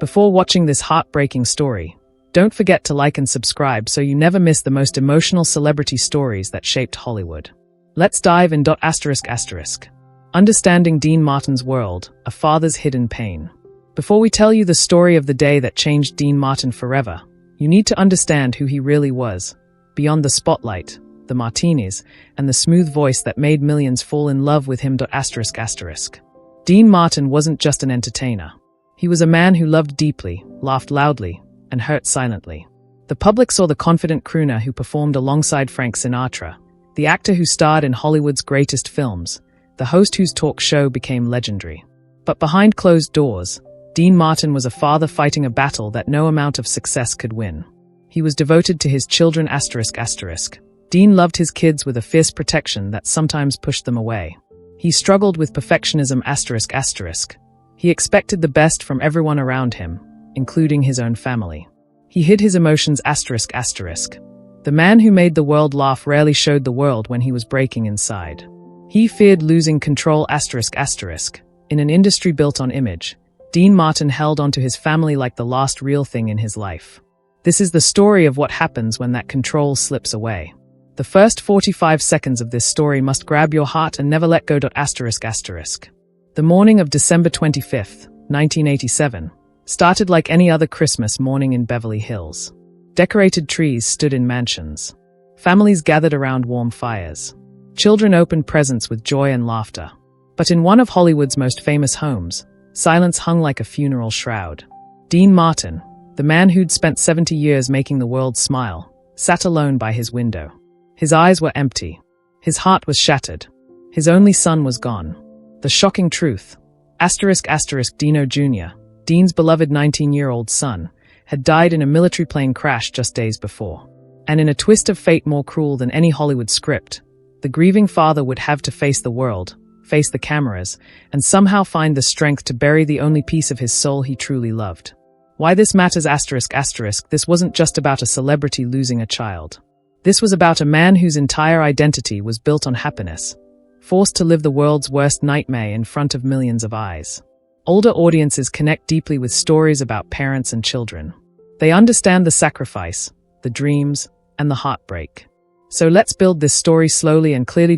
Before watching this heartbreaking story, don't forget to like and subscribe so you never miss the most emotional celebrity stories that shaped Hollywood. Let's dive in. Understanding Dean Martin's world, a father's hidden pain. Before we tell you the story of the day that changed Dean Martin forever, you need to understand who he really was, beyond the spotlight, the martinis, and the smooth voice that made millions fall in love with him. Dean Martin wasn't just an entertainer. He was a man who loved deeply, laughed loudly, and hurt silently. The public saw the confident crooner who performed alongside Frank Sinatra, the actor who starred in Hollywood's greatest films, the host whose talk show became legendary. But behind closed doors, Dean Martin was a father fighting a battle that no amount of success could win. He was devoted to his children. Dean loved his kids with a fierce protection that sometimes pushed them away. He struggled with perfectionism. He expected the best from everyone around him, including his own family. He hid his emotions. The man who made the world laugh rarely showed the world when he was breaking inside. He feared losing control. In an industry built on image, Dean Martin held onto his family like the last real thing in his life. This is the story of what happens when that control slips away. The first 45 seconds of this story must grab your heart and never let go. The morning of December 25, 1987, started like any other Christmas morning in Beverly Hills. Decorated trees stood in mansions. Families gathered around warm fires. Children opened presents with joy and laughter. But in one of Hollywood's most famous homes, silence hung like a funeral shroud. Dean Martin, the man who'd spent 70 years making the world smile, sat alone by his window. His eyes were empty. His heart was shattered. His only son was gone. The shocking truth, Dino Jr., Dean's beloved 19-year-old son, had died in a military plane crash just days before. And in a twist of fate more cruel than any Hollywood script, the grieving father would have to face the world, face the cameras, and somehow find the strength to bury the only piece of his soul he truly loved. Why this matters? This wasn't just about a celebrity losing a child. This was about a man whose entire identity was built on happiness, forced to live the world's worst nightmare in front of millions of eyes. Older audiences connect deeply with stories about parents and children. They understand the sacrifice, the dreams, and the heartbreak. So let's build this story slowly and clearly.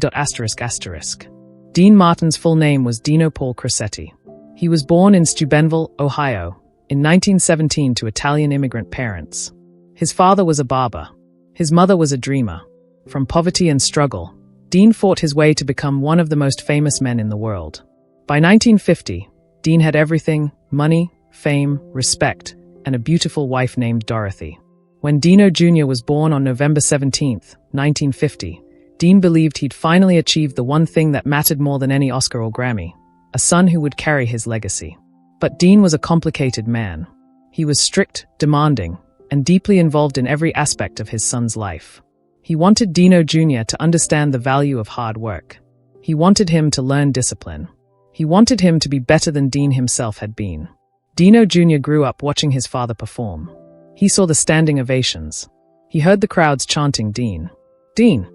Dean Martin's full name was Dino Paul Crosetti. He was born in Steubenville, Ohio, in 1917 to Italian immigrant parents. His father was a barber. His mother was a dreamer. From poverty and struggle, Dean fought his way to become one of the most famous men in the world. By 1950, Dean had everything: money, fame, respect, and a beautiful wife named Dorothy. When Dino Jr. was born on November 17, 1950, Dean believed he'd finally achieved the one thing that mattered more than any Oscar or Grammy: a son who would carry his legacy. But Dean was a complicated man. He was strict, demanding, and deeply involved in every aspect of his son's life. He wanted Dino Jr. to understand the value of hard work. He wanted him to learn discipline. He wanted him to be better than Dean himself had been. Dino Jr. grew up watching his father perform. He saw the standing ovations. He heard the crowds chanting, "Dean! Dean!"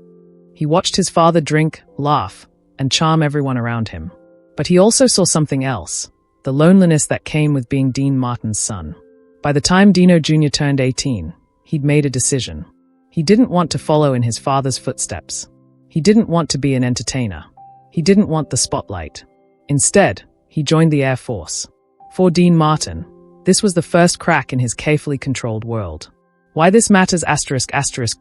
He watched his father drink, laugh, and charm everyone around him. But he also saw something else: the loneliness that came with being Dean Martin's son. By the time Dino Jr. turned 18, he'd made a decision. He didn't want to follow in his father's footsteps. He didn't want to be an entertainer. He didn't want the spotlight. Instead, he joined the Air Force. For Dean Martin, this was the first crack in his carefully controlled world. Why this matters?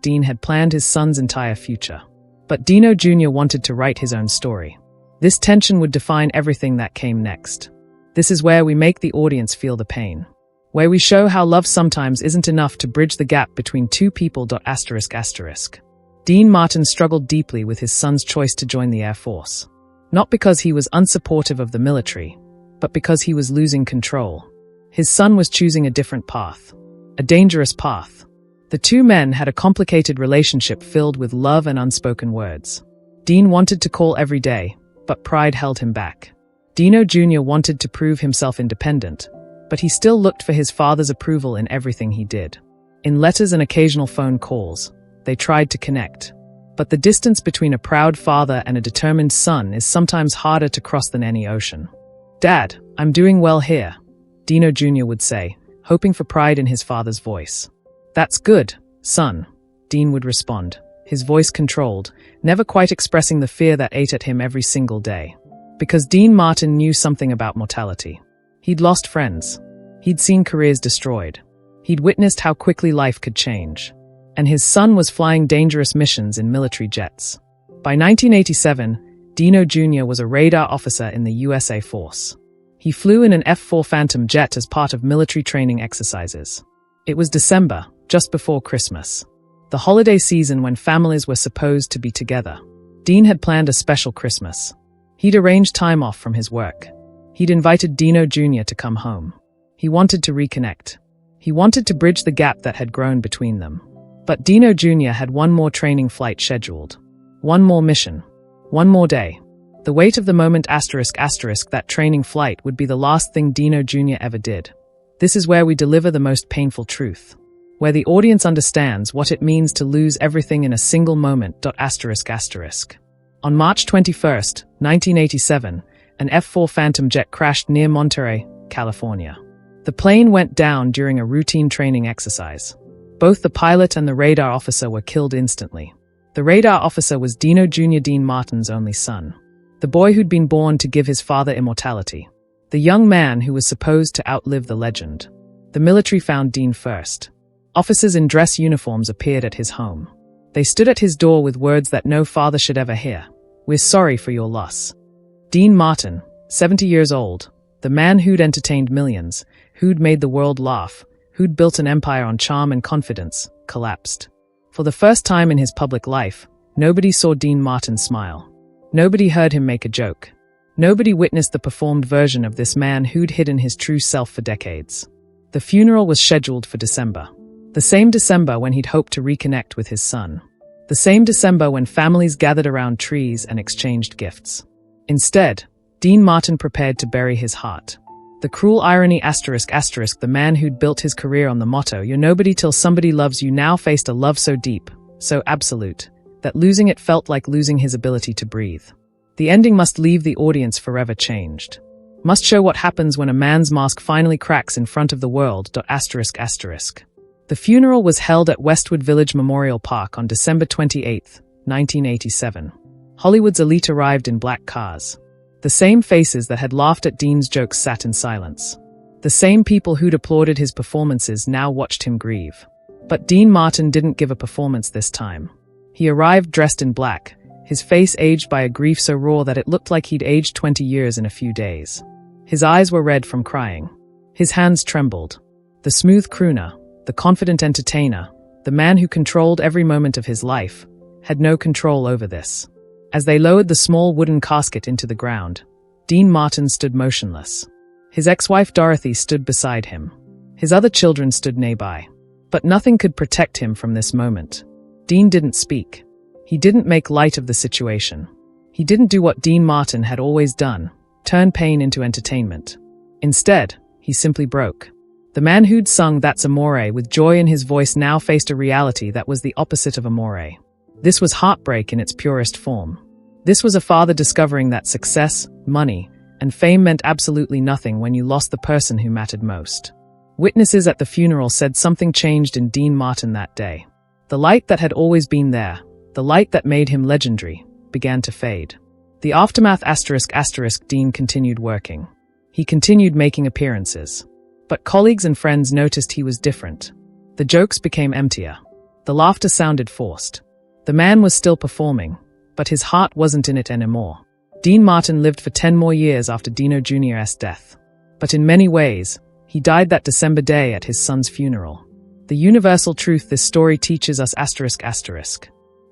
Dean had planned his son's entire future. But Dino Jr. wanted to write his own story. This tension would define everything that came next. This is where we make the audience feel the pain. Where we show how love sometimes isn't enough to bridge the gap between two people. Dean Martin struggled deeply with his son's choice to join the Air Force. Not because he was unsupportive of the military, but because he was losing control. His son was choosing a different path. A dangerous path. The two men had a complicated relationship filled with love and unspoken words. Dean wanted to call every day, but pride held him back. Dino Jr. wanted to prove himself independent, but he still looked for his father's approval in everything he did. In letters and occasional phone calls, they tried to connect. But the distance between a proud father and a determined son is sometimes harder to cross than any ocean. "Dad, I'm doing well here," Dino Jr. would say, hoping for pride in his father's voice. "That's good, son," Dean would respond, his voice controlled, never quite expressing the fear that ate at him every single day. Because Dean Martin knew something about mortality. He'd lost friends. He'd seen careers destroyed. He'd witnessed how quickly life could change. And his son was flying dangerous missions in military jets. By 1987, Dino Jr. was a radar officer in the USA Force. He flew in an F-4 Phantom jet as part of military training exercises. It was December, just before Christmas. The holiday season when families were supposed to be together. Dean had planned a special Christmas. He'd arranged time off from his work. He'd invited Dino Jr. to come home. He wanted to reconnect. He wanted to bridge the gap that had grown between them. But Dino Jr. had one more training flight scheduled. One more mission. One more day. The weight of the moment ***, that training flight would be the last thing Dino Jr. ever did. This is where we deliver the most painful truth. Where the audience understands what it means to lose everything in a single moment. ***. On March 21, 1987, an F-4 Phantom jet crashed near Monterey, California. The plane went down during a routine training exercise. Both the pilot and the radar officer were killed instantly. The radar officer was Dino Jr. Dean Martin's only son. The boy who'd been born to give his father immortality. The young man who was supposed to outlive the legend. The military found Dean first. Officers in dress uniforms appeared at his home. They stood at his door with words that no father should ever hear. "We're sorry for your loss." Dean Martin, 70 years old, the man who'd entertained millions, who'd made the world laugh, who'd built an empire on charm and confidence, collapsed. For the first time in his public life, nobody saw Dean Martin smile. Nobody heard him make a joke. Nobody witnessed the performed version of this man who'd hidden his true self for decades. The funeral was scheduled for December. The same December when he'd hoped to reconnect with his son. The same December when families gathered around trees and exchanged gifts. Instead, Dean Martin prepared to bury his heart. The cruel irony ***, the man who'd built his career on the motto, "You're nobody till somebody loves you," now faced a love so deep, so absolute, that losing it felt like losing his ability to breathe. The ending must leave the audience forever changed. Must show what happens when a man's mask finally cracks in front of the world. The funeral was held at Westwood Village Memorial Park on December 28, 1987. Hollywood's elite arrived in black cars. The same faces that had laughed at Dean's jokes sat in silence. The same people who'd applauded his performances now watched him grieve. But Dean Martin didn't give a performance this time. He arrived dressed in black, his face aged by a grief so raw that it looked like he'd aged 20 years in a few days. His eyes were red from crying. His hands trembled. The smooth crooner, the confident entertainer, the man who controlled every moment of his life, had no control over this. As they lowered the small wooden casket into the ground, Dean Martin stood motionless. His ex-wife Dorothy stood beside him. His other children stood nearby. But nothing could protect him from this moment. Dean didn't speak. He didn't make light of the situation. He didn't do what Dean Martin had always done, turn pain into entertainment. Instead, he simply broke. The man who'd sung "That's Amore" with joy in his voice now faced a reality that was the opposite of amore. This was heartbreak in its purest form. This was a father discovering that success, money, and fame meant absolutely nothing when you lost the person who mattered most. Witnesses at the funeral said something changed in Dean Martin that day. The light that had always been there, the light that made him legendary, began to fade. The aftermath ***, Dean continued working. He continued making appearances. But colleagues and friends noticed he was different. The jokes became emptier. The laughter sounded forced. The man was still performing, but his heart wasn't in it anymore. Dean Martin lived for 10 more years after Dino Jr.'s death. But in many ways, he died that December day at his son's funeral. The universal truth this story teaches us ***.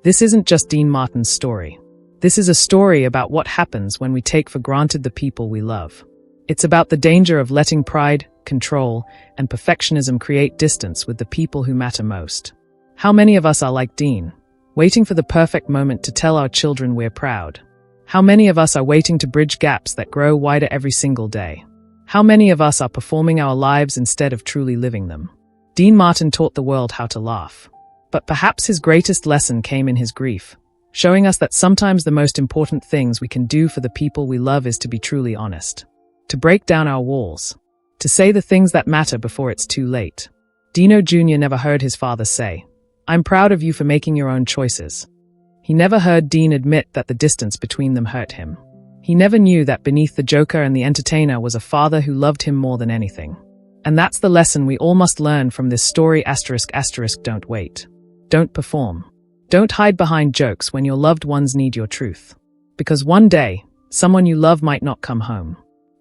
This isn't just Dean Martin's story. This is a story about what happens when we take for granted the people we love. It's about the danger of letting pride, control, and perfectionism create distance with the people who matter most. How many of us are like Dean, waiting for the perfect moment to tell our children we're proud? How many of us are waiting to bridge gaps that grow wider every single day? How many of us are performing our lives instead of truly living them? Dean Martin taught the world how to laugh. But perhaps his greatest lesson came in his grief, showing us that sometimes the most important things we can do for the people we love is to be truly honest. To break down our walls. To to say the things that matter before it's too late. Dino Jr. never heard his father say, "I'm proud of you for making your own choices." He never heard Dean admit that the distance between them hurt him. He never knew that beneath the joker and the entertainer was a father who loved him more than anything. And that's the lesson we all must learn from this story. ***, don't wait. Don't perform. Don't hide behind jokes when your loved ones need your truth. Because one day, someone you love might not come home.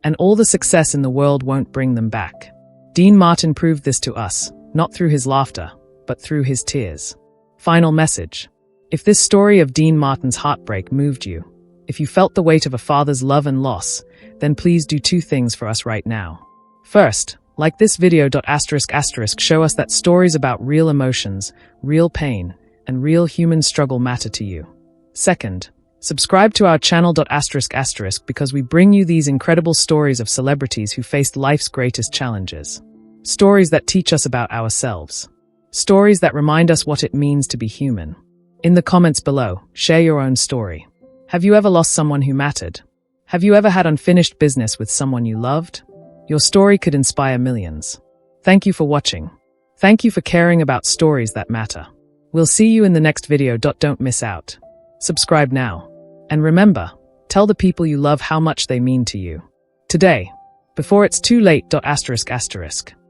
And all the success in the world won't bring them back. Dean Martin proved this to us, not through his laughter, but through his tears. Final message. If this story of Dean Martin's heartbreak moved you, if you felt the weight of a father's love and loss, then please do two things for us right now. First, like this video. ***, show us that stories about real emotions, real pain, and real human struggle matter to you. Second, subscribe to our channel. ***, because we bring you these incredible stories of celebrities who faced life's greatest challenges. Stories that teach us about ourselves. Stories that remind us what it means to be human. In the comments below, share your own story. Have you ever lost someone who mattered? Have you ever had unfinished business with someone you loved? Your story could inspire millions. Thank you for watching. Thank you for caring about stories that matter. We'll see you in the next video. Don't miss out. Subscribe now. And remember, tell the people you love how much they mean to you. Today, before it's too late. ***.